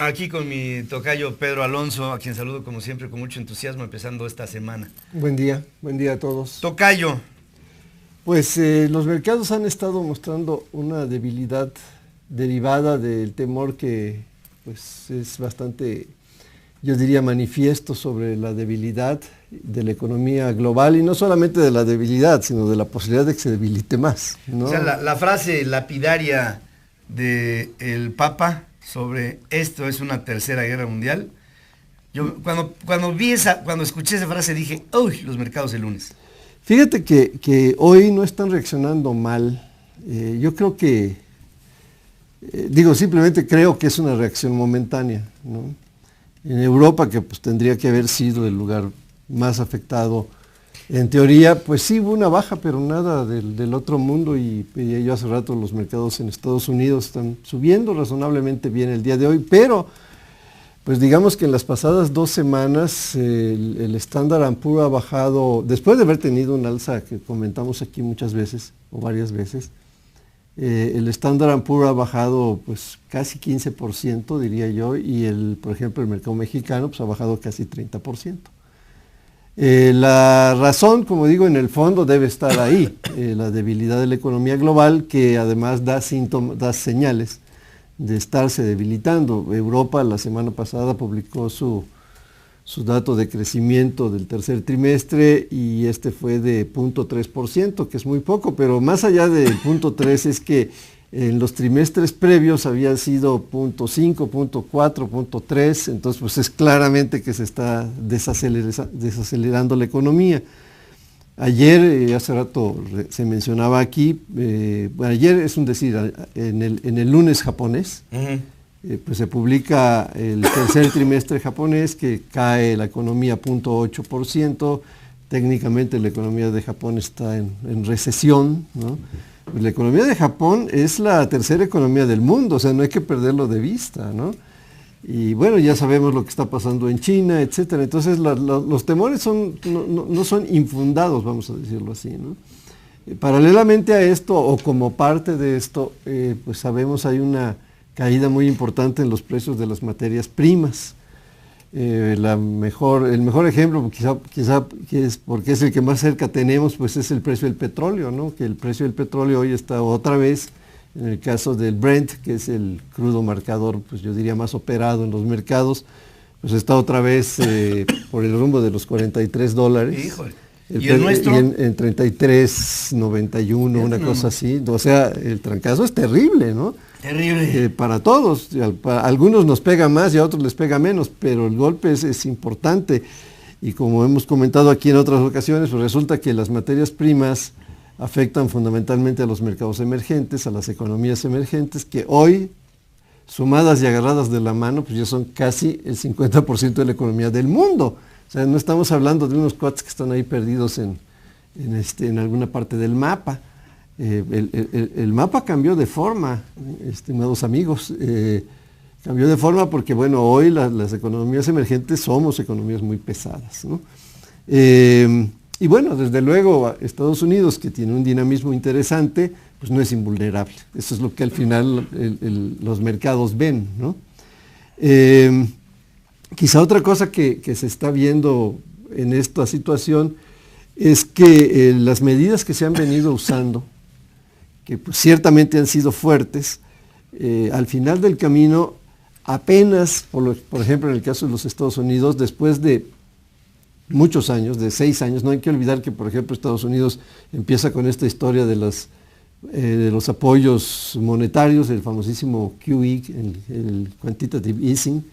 Aquí con mi tocayo Pedro Alonso, a quien saludo como siempre con mucho entusiasmo, empezando esta semana. Buen día a todos. Tocayo. Pues los mercados han estado mostrando una debilidad derivada del temor que pues es bastante, yo diría, manifiesto sobre la debilidad de la economía global, y no solamente de la debilidad, sino de la posibilidad de que se debilite más, ¿no? O sea, la frase lapidaria del Papa sobre esto es una tercera guerra mundial. Yo cuando escuché esa frase dije, uy, los mercados el lunes. Fíjate que hoy no están reaccionando mal. Yo creo que, simplemente creo que es una reacción momentánea, ¿no? En Europa, que pues tendría que haber sido el lugar más afectado, en teoría, pues sí hubo una baja, pero nada del otro mundo, y yo hace rato los mercados en Estados Unidos están subiendo razonablemente bien el día de hoy, pero pues digamos que en las pasadas 2 semanas el Standard & Poor's ha bajado, después de haber tenido un alza que comentamos aquí muchas veces, o varias veces, el Standard & Poor's ha bajado pues casi 15%, diría yo, y por ejemplo, el mercado mexicano pues ha bajado casi 30%. La razón, como digo, en el fondo debe estar ahí, la debilidad de la economía global, que además da señales de estarse debilitando. Europa la semana pasada publicó su dato de crecimiento del tercer trimestre, y este fue de 0.3%, que es muy poco, pero más allá del 0.3 es que en los trimestres previos había sido 0.5, 0.4, 0.3, entonces pues es claramente que se está desacelerando la economía. Ayer, hace rato se mencionaba aquí, ayer es un decir, en el lunes japonés, pues se publica el tercer trimestre japonés, que cae la economía 0.8%, técnicamente la economía de Japón está en recesión, ¿no? La economía de Japón es la tercera economía del mundo, o sea, no hay que perderlo de vista, ¿no? Y bueno, ya sabemos lo que está pasando en China, etcétera. Entonces los temores no son infundados, vamos a decirlo así, ¿no? Paralelamente a esto, o como parte de esto, pues sabemos hay una caída muy importante en los precios de las materias primas. El mejor ejemplo, quizá que es porque es el que más cerca tenemos, pues es el precio del petróleo, ¿no? Que el precio del petróleo hoy está otra vez, en el caso del Brent, que es el crudo marcador, pues yo diría más operado en los mercados, pues está otra vez por el rumbo de los $43. Híjole. ¿Y el nuestro? Y en 33.91, una cosa así. O sea, el trancazo es terrible, ¿no? Terrible. Para todos. A algunos nos pega más y a otros les pega menos, pero el golpe es importante. Y como hemos comentado aquí en otras ocasiones, pues resulta que las materias primas afectan fundamentalmente a los mercados emergentes, a las economías emergentes, que hoy, sumadas y agarradas de la mano, pues ya son casi el 50% de la economía del mundo. O sea, no estamos hablando de unos cuates que están ahí perdidos en alguna parte del mapa. El mapa cambió de forma, estimados amigos. Cambió de forma porque, bueno, hoy las economías emergentes somos economías muy pesadas, ¿no? Y bueno, desde luego Estados Unidos, que tiene un dinamismo interesante, pues no es invulnerable. Eso es lo que al final los mercados ven, ¿no? Quizá otra cosa que se está viendo en esta situación es que las medidas que se han venido usando, que pues ciertamente han sido fuertes, al final del camino apenas, por ejemplo en el caso de los Estados Unidos, después de muchos años, de 6 años, no hay que olvidar que por ejemplo Estados Unidos empieza con esta historia de los apoyos monetarios, el famosísimo QE, el Quantitative Easing,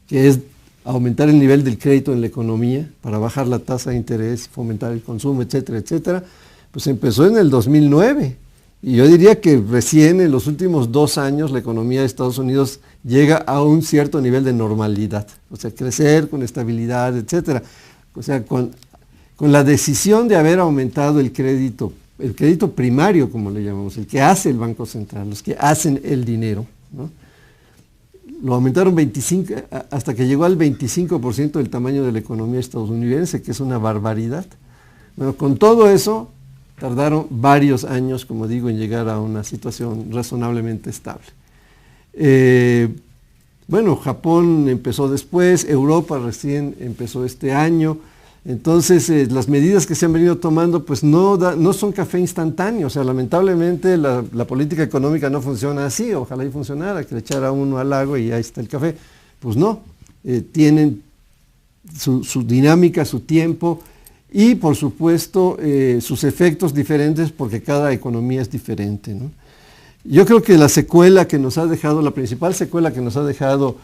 que es aumentar el nivel del crédito en la economía para bajar la tasa de interés, fomentar el consumo, etcétera, etcétera. Pues empezó en el 2009. Y yo diría que recién en los últimos 2 años la economía de Estados Unidos llega a un cierto nivel de normalidad, o sea, crecer con estabilidad, etcétera. O sea, con la decisión de haber aumentado el crédito primario, como le llamamos, el que hace el Banco Central, los que hacen el dinero, ¿no? Lo aumentaron hasta que llegó al 25% del tamaño de la economía estadounidense, que es una barbaridad. Bueno, con todo eso, tardaron varios años, como digo, en llegar a una situación razonablemente estable. Bueno, Japón empezó después, Europa recién empezó este año. Entonces, las medidas que se han venido tomando pues no son café instantáneo. O sea, lamentablemente la política económica no funciona así. Ojalá y funcionara, que le echara uno al agua y ahí está el café. Pues no, tienen su dinámica, su tiempo y por supuesto sus efectos diferentes porque cada economía es diferente, ¿no? Yo creo que la secuela que nos ha dejado, la principal secuela que nos ha dejado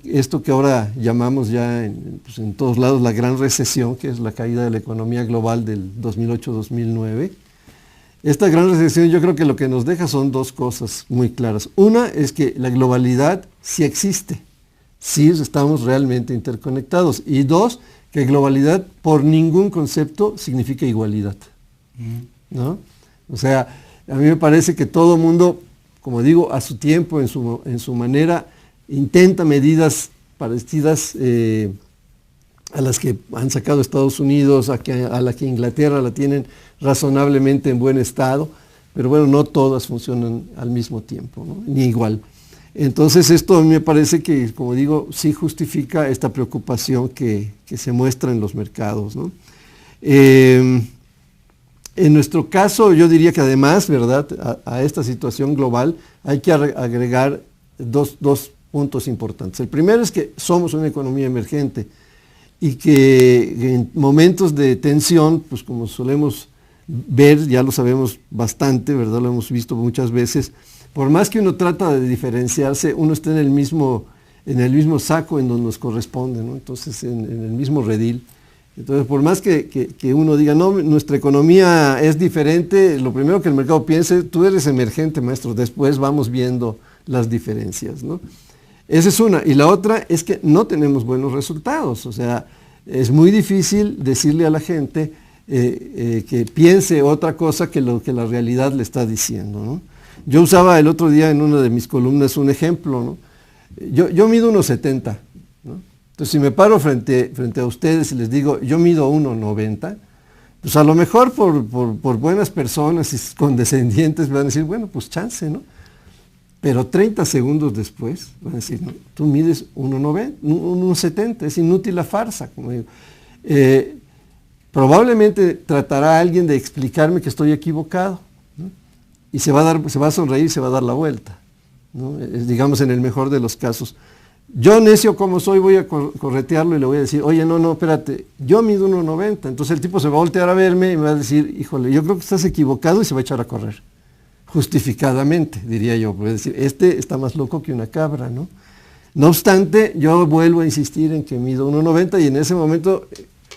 esto que ahora llamamos ya en todos lados la gran recesión, que es la caída de la economía global del 2008-2009, esta gran recesión yo creo que lo que nos deja son dos cosas muy claras. Una es que la globalidad sí existe, sí estamos realmente interconectados. Y dos, que globalidad por ningún concepto significa igualdad, ¿no? O sea, a mí me parece que todo mundo, como digo, a su tiempo, en su manera, intenta medidas parecidas a las que han sacado Estados Unidos, a la que Inglaterra la tienen razonablemente en buen estado, pero bueno, no todas funcionan al mismo tiempo, ¿no? Ni igual. Entonces esto a mí me parece que, como digo, sí justifica esta preocupación que se muestra en los mercados, ¿no? En nuestro caso, yo diría que además, ¿verdad?, a esta situación global hay que agregar dos puntos importantes. El primero es que somos una economía emergente y que en momentos de tensión, pues como solemos ver, ya lo sabemos bastante, ¿verdad?, lo hemos visto muchas veces, por más que uno trata de diferenciarse, uno está en el mismo saco en donde nos corresponde, ¿no? Entonces, en el mismo redil. Entonces, por más que uno diga, no, nuestra economía es diferente, lo primero que el mercado piense, tú eres emergente, maestro, después vamos viendo las diferencias, ¿no? Esa es una. Y la otra es que no tenemos buenos resultados. O sea, es muy difícil decirle a la gente que piense otra cosa que lo que la realidad le está diciendo, ¿no? Yo usaba el otro día en una de mis columnas un ejemplo, ¿no? Yo mido 1,70, ¿no? Entonces, si me paro frente a ustedes y les digo, yo mido 1,90, pues a lo mejor por buenas personas y condescendientes me van a decir, bueno, pues chance, ¿no? Pero 30 segundos después van a decir, no, tú mides 1,70, es inútil la farsa, como digo. Probablemente tratará alguien de explicarme que estoy equivocado, ¿no? Y se va a sonreír, se va a dar la vuelta, ¿no? Digamos en el mejor de los casos. Yo, necio como soy, voy a corretearlo y le voy a decir, oye, no, espérate, yo mido 1,90. Entonces el tipo se va a voltear a verme y me va a decir, híjole, yo creo que estás equivocado, y se va a echar a correr. Justificadamente, diría yo. Voy a decir, este está más loco que una cabra, ¿no? No obstante, yo vuelvo a insistir en que mido 1,90 y en ese momento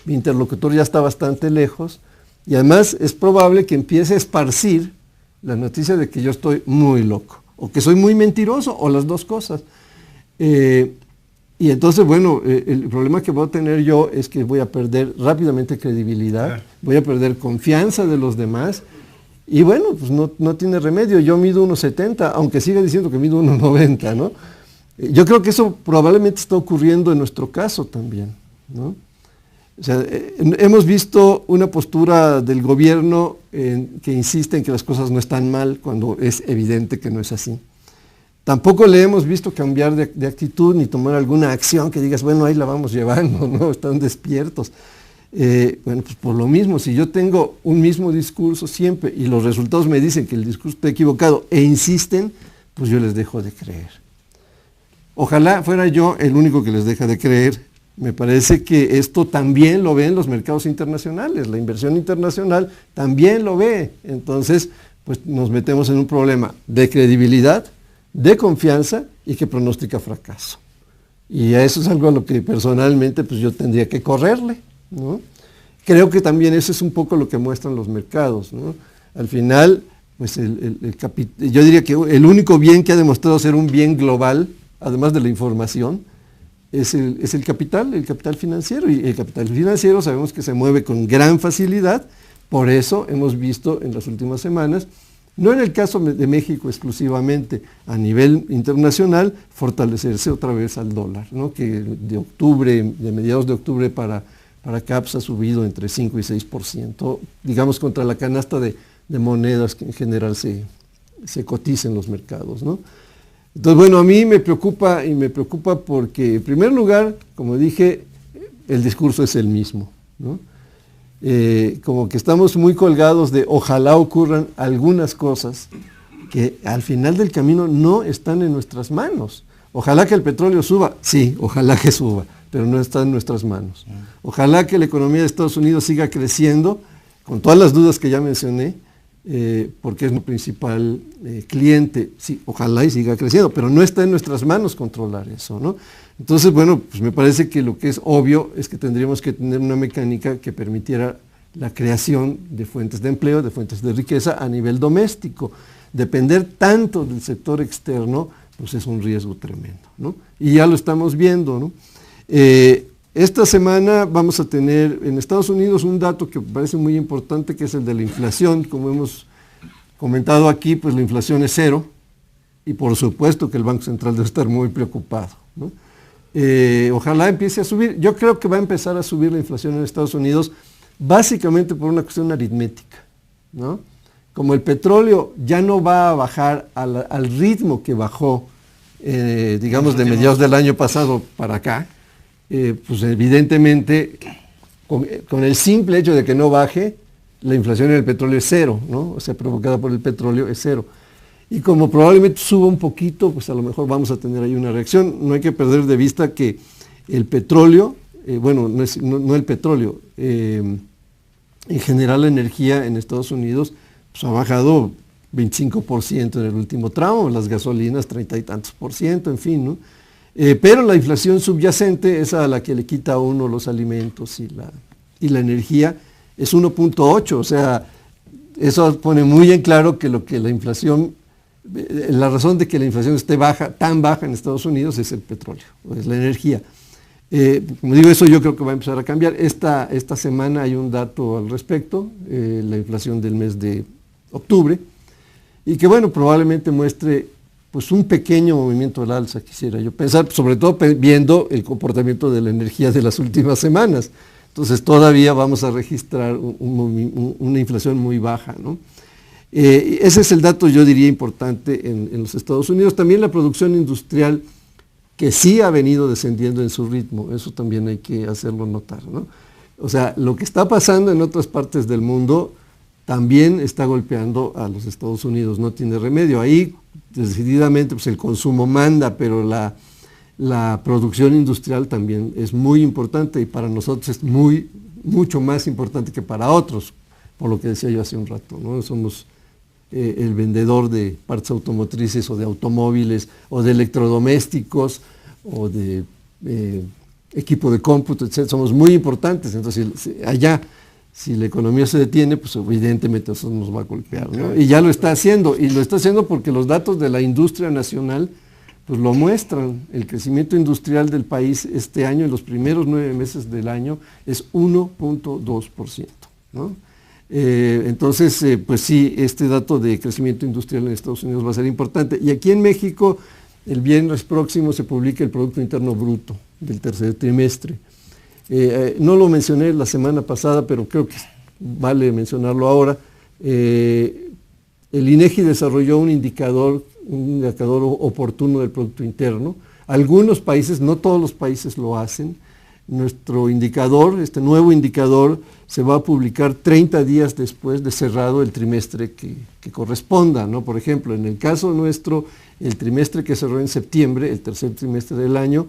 mi interlocutor ya está bastante lejos y además es probable que empiece a esparcir la noticia de que yo estoy muy loco o que soy muy mentiroso o las dos cosas. Y entonces, bueno, el problema que voy a tener yo es que voy a perder rápidamente credibilidad, voy a perder confianza de los demás y bueno, pues no tiene remedio. Yo mido 1,70, aunque siga diciendo que mido 1,90, ¿no? Yo creo que eso probablemente está ocurriendo en nuestro caso también, ¿no? O sea, hemos visto una postura del gobierno que insiste en que las cosas no están mal cuando es evidente que no es así. Tampoco le hemos visto cambiar de actitud ni tomar alguna acción que digas, bueno, ahí la vamos llevando, ¿no? Están despiertos. Bueno, pues por lo mismo, si yo tengo un mismo discurso siempre y los resultados me dicen que el discurso está equivocado e insisten, pues yo les dejo de creer. Ojalá fuera yo el único que les deja de creer. Me parece que esto también lo ven los mercados internacionales, la inversión internacional también lo ve. Entonces, pues nos metemos en un problema de credibilidad, de confianza y que pronostica fracaso. Y a eso es algo a lo que personalmente pues yo tendría que correrle, ¿no? Creo que también eso es un poco lo que muestran los mercados, ¿no? Al final, pues yo diría que el único bien que ha demostrado ser un bien global, además de la información, es el capital financiero. Y el capital financiero sabemos que se mueve con gran facilidad, por eso hemos visto en las últimas semanas, no en el caso de México exclusivamente, a nivel internacional, fortalecerse otra vez al dólar, ¿no? Que de mediados de octubre para acá pues, ha subido entre 5 y 6%, digamos contra la canasta de monedas que en general se cotiza en los mercados, ¿no? Entonces, bueno, a mí me preocupa porque, en primer lugar, como dije, el discurso es el mismo, ¿no? Como que estamos muy colgados de ojalá ocurran algunas cosas que al final del camino no están en nuestras manos. Ojalá que el petróleo suba, sí, ojalá que suba, pero no está en nuestras manos. Ojalá que la economía de Estados Unidos siga creciendo, con todas las dudas que ya mencioné, porque es nuestro principal cliente. Sí, ojalá y siga creciendo, pero no está en nuestras manos controlar eso, ¿no? Entonces, bueno, pues me parece que lo que es obvio es que tendríamos que tener una mecánica que permitiera la creación de fuentes de empleo, de fuentes de riqueza a nivel doméstico. Depender tanto del sector externo, pues es un riesgo tremendo, ¿no? Y ya lo estamos viendo, ¿no? Esta semana vamos a tener en Estados Unidos un dato que me parece muy importante, que es el de la inflación. Como hemos comentado aquí, pues la inflación es cero, y por supuesto que el Banco Central debe estar muy preocupado, ¿no? Ojalá empiece a subir. Yo creo que va a empezar a subir la inflación en Estados Unidos, básicamente por una cuestión aritmética, ¿no? Como el petróleo ya no va a bajar al ritmo que bajó, digamos, de mediados del año pasado para acá, pues evidentemente, con el simple hecho de que no baje, la inflación en el petróleo es cero, ¿no? O sea, provocada por el petróleo es cero. Y como probablemente suba un poquito, pues a lo mejor vamos a tener ahí una reacción. No hay que perder de vista que el petróleo, bueno, no el petróleo, en general la energía en Estados Unidos pues ha bajado 25% en el último tramo, las gasolinas 30 y tantos %, en fin, ¿no? Pero la inflación subyacente, esa a la que le quita a uno los alimentos y la energía, es 1.8, o sea, eso pone muy en claro que lo que la inflación, la razón de que la inflación esté tan baja en Estados Unidos es el petróleo, es la energía. Como digo, eso yo creo que va a empezar a cambiar. Esta semana hay un dato al respecto, la inflación del mes de octubre, y que bueno, probablemente muestre pues un pequeño movimiento al alza, quisiera yo pensar, sobre todo viendo el comportamiento de la energía de las últimas semanas. Entonces todavía vamos a registrar una inflación muy baja, ¿no? Ese es el dato, yo diría, importante en los Estados Unidos. También la producción industrial, que sí ha venido descendiendo en su ritmo, eso también hay que hacerlo notar, ¿no? O sea, lo que está pasando en otras partes del mundo también está golpeando a los Estados Unidos, no tiene remedio. Ahí decididamente pues el consumo manda, pero la producción industrial también es muy importante, y para nosotros es mucho más importante que para otros, por lo que decía yo hace un rato, ¿no? Somos el vendedor de partes automotrices o de automóviles o de electrodomésticos o de equipo de cómputo, etc. Somos muy importantes. Entonces allá, si la economía se detiene, pues evidentemente eso nos va a golpear, ¿no? Y ya lo está haciendo, y lo está haciendo porque los datos de la industria nacional pues lo muestran. El crecimiento industrial del país este año, en los primeros 9 meses del año, es 1.2%, ¿no? Entonces, pues sí, este dato de crecimiento industrial en Estados Unidos va a ser importante. Y aquí en México, el viernes próximo se publica el Producto Interno Bruto del tercer trimestre. No lo mencioné la semana pasada, pero creo que vale mencionarlo ahora. El INEGI desarrolló un indicador oportuno del Producto Interno. Algunos países, no todos los países lo hacen. Nuestro indicador, este nuevo indicador, se va a publicar 30 días después de cerrado el trimestre que corresponda, ¿no? Por ejemplo, en el caso nuestro, el trimestre que cerró en septiembre, el tercer trimestre del año,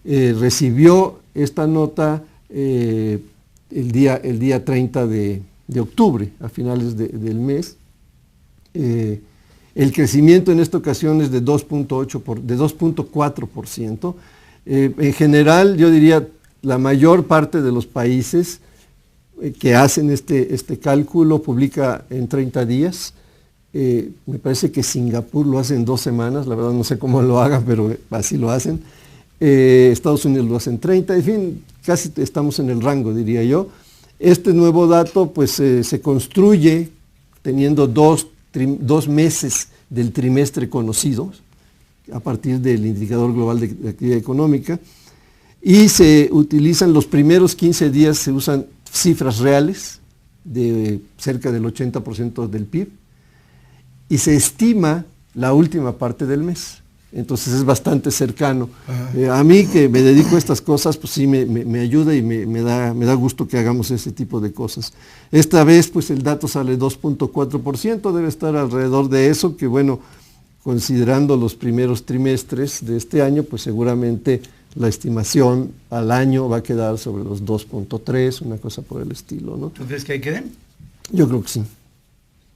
recibió esta nota el día 30 de octubre, a finales del mes. El crecimiento en esta ocasión es de 2.4%. En general, yo diría, la mayor parte de los países que hacen este cálculo publica en 30 días. Me parece que Singapur lo hace en 2 semanas, la verdad no sé cómo lo hagan, pero así lo hacen. Estados Unidos lo hace en 30, en fin, casi estamos en el rango, diría yo. Este nuevo dato pues se construye teniendo 2 meses del trimestre conocidos, a partir del indicador global de actividad económica, y se utilizan los primeros 15 días, se usan cifras reales de cerca del 80% del PIB, y se estima la última parte del mes. entonces es bastante cercano. A mí que me dedico a estas cosas, pues sí me ayuda y me da gusto que hagamos ese tipo de cosas. Esta vez pues el dato sale 2.4%, debe estar alrededor de eso, que bueno, considerando los primeros trimestres de este año, pues seguramente la estimación al año va a quedar sobre los 2.3, una cosa por el estilo, ¿no? ¿Tú crees que ahí queden? Yo creo que sí.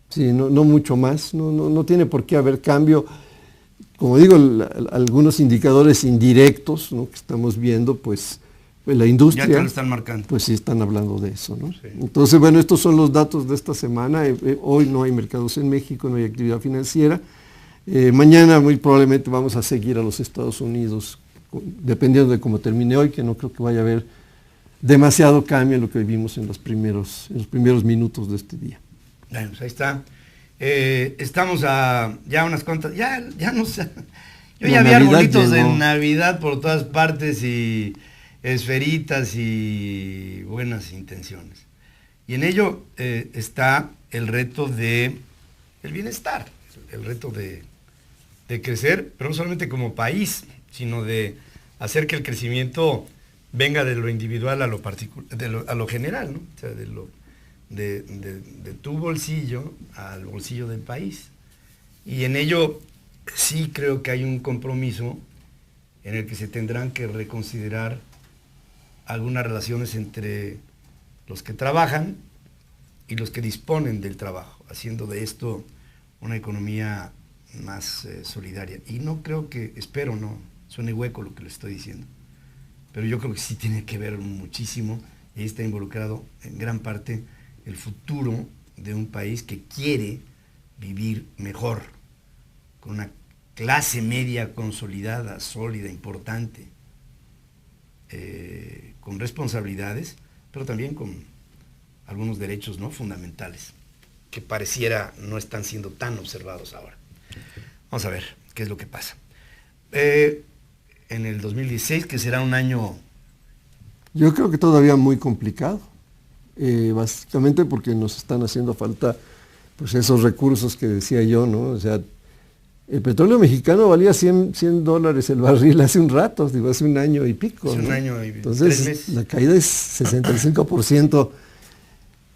Sí, no mucho más, no tiene por qué haber cambio. Como digo, algunos indicadores indirectos, ¿no?, que estamos viendo, pues la industria... Ya te lo están marcando. Pues sí están hablando de eso, ¿no? Sí. Entonces, bueno, estos son los datos de esta semana. Hoy no hay mercados en México, no hay actividad financiera. Mañana muy probablemente vamos a seguir a los Estados Unidos, dependiendo de cómo termine hoy, que no creo que vaya a haber demasiado cambio en lo que vivimos en los primeros minutos de este día. Bueno, pues ahí está. Estamos a ya unas cuantas, ya no sé. Yo ya vi arbolitos de Navidad por todas partes y esferitas y buenas intenciones. Y en ello está el reto de el bienestar, el reto de crecer, pero no solamente como país, sino de hacer que el crecimiento venga de lo individual a lo particular, a lo general, ¿no? O sea, de tu bolsillo al bolsillo del país. Y en ello sí creo que hay un compromiso en el que se tendrán que reconsiderar algunas relaciones entre los que trabajan y los que disponen del trabajo, haciendo de esto una economía más solidaria. Y no creo que, espero no suene hueco lo que le estoy diciendo, pero yo creo que sí tiene que ver muchísimo, y ahí está involucrado en gran parte el futuro de un país que quiere vivir mejor, con una clase media consolidada, sólida, importante, con responsabilidades, pero también con algunos derechos, ¿no?, fundamentales, que pareciera no están siendo tan observados ahora. Vamos a ver qué es lo que pasa. En el 2016, que será un año... Yo creo que todavía muy complicado. Básicamente porque nos están haciendo falta pues esos recursos que decía yo, ¿no? O sea, el petróleo mexicano valía $100 el barril hace un rato, digo, hace un año y pico. Hace ¿no? un año y Entonces, 3 meses. la caída es 65%.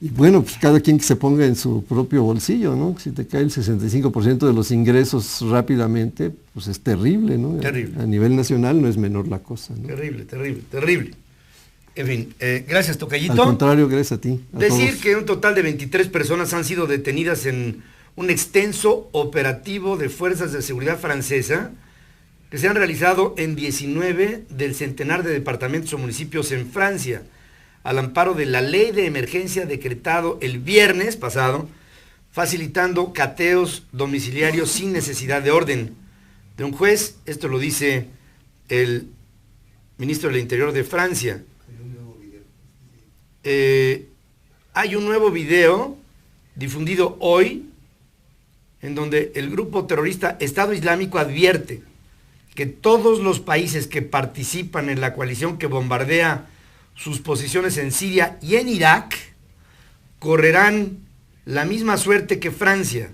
Y bueno, pues cada quien que se ponga en su propio bolsillo, ¿no? Si te cae el 65% de los ingresos rápidamente, pues es terrible, ¿no? Terrible. A nivel nacional no es menor la cosa, ¿no? Terrible, terrible, terrible. En fin, gracias, Tocayito. Al contrario, gracias a ti. Decir que un total de 23 personas han sido detenidas en un extenso operativo de fuerzas de seguridad francesa que se han realizado en 19 del centenar de departamentos o municipios en Francia, al amparo de la ley de emergencia decretado el viernes pasado, facilitando cateos domiciliarios sin necesidad de orden de un juez. Esto lo dice el ministro del Interior de Francia. Hay un nuevo video difundido hoy en donde el grupo terrorista Estado Islámico advierte que todos los países que participan en la coalición que bombardea sus posiciones en Siria y en Irak correrán la misma suerte que Francia.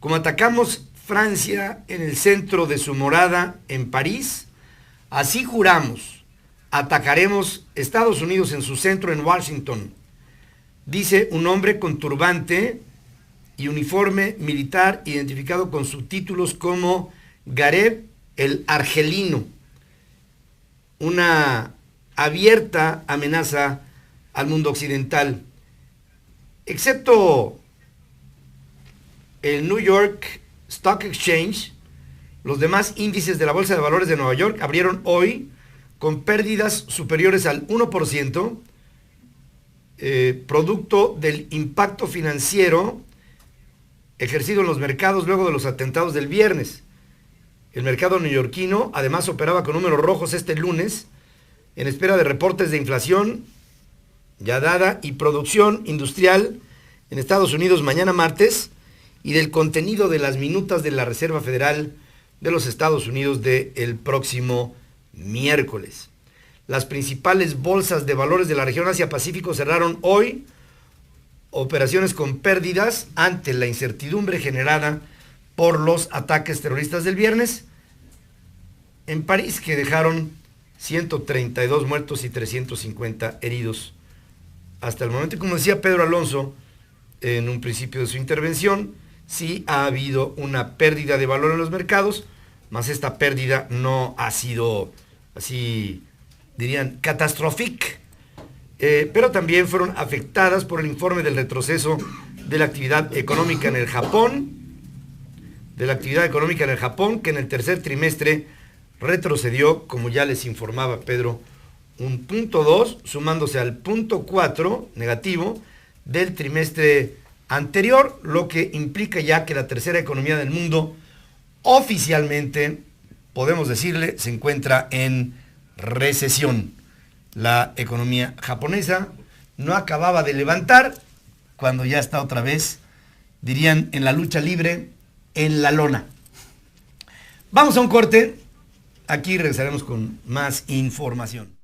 Como atacamos Francia en el centro de su morada en París, así juramos atacaremos Estados Unidos en su centro en Washington, dice un hombre con turbante y uniforme militar identificado con subtítulos como Gareb el Argelino, una abierta amenaza al mundo occidental. Excepto el New York Stock Exchange, los demás índices de la Bolsa de Valores de Nueva York abrieron hoy con pérdidas superiores al 1%, producto del impacto financiero ejercido en los mercados luego de los atentados del viernes. El mercado neoyorquino además operaba con números rojos este lunes, en espera de reportes de inflación ya dada y producción industrial en Estados Unidos mañana martes, y del contenido de las minutas de la Reserva Federal de los Estados Unidos del próximo miércoles. Las principales bolsas de valores de la región Asia-Pacífico cerraron hoy operaciones con pérdidas ante la incertidumbre generada por los ataques terroristas del viernes, en París, que dejaron 132 muertos y 350 heridos hasta el momento. Y como decía Pedro Alonso en un principio de su intervención, sí ha habido una pérdida de valor en los mercados, mas esta pérdida no ha sido así, dirían, catastrófica, pero también fueron afectadas por el informe del retroceso de la actividad económica en el Japón, que en el tercer trimestre retrocedió, como ya les informaba Pedro, un 0.2, sumándose al 0.4 negativo del trimestre anterior, lo que implica ya que la tercera economía del mundo oficialmente, podemos decirle, se encuentra en recesión. La economía japonesa no acababa de levantar cuando ya está otra vez, dirían en la lucha libre, en la lona. Vamos a un corte. Aquí regresaremos con más información.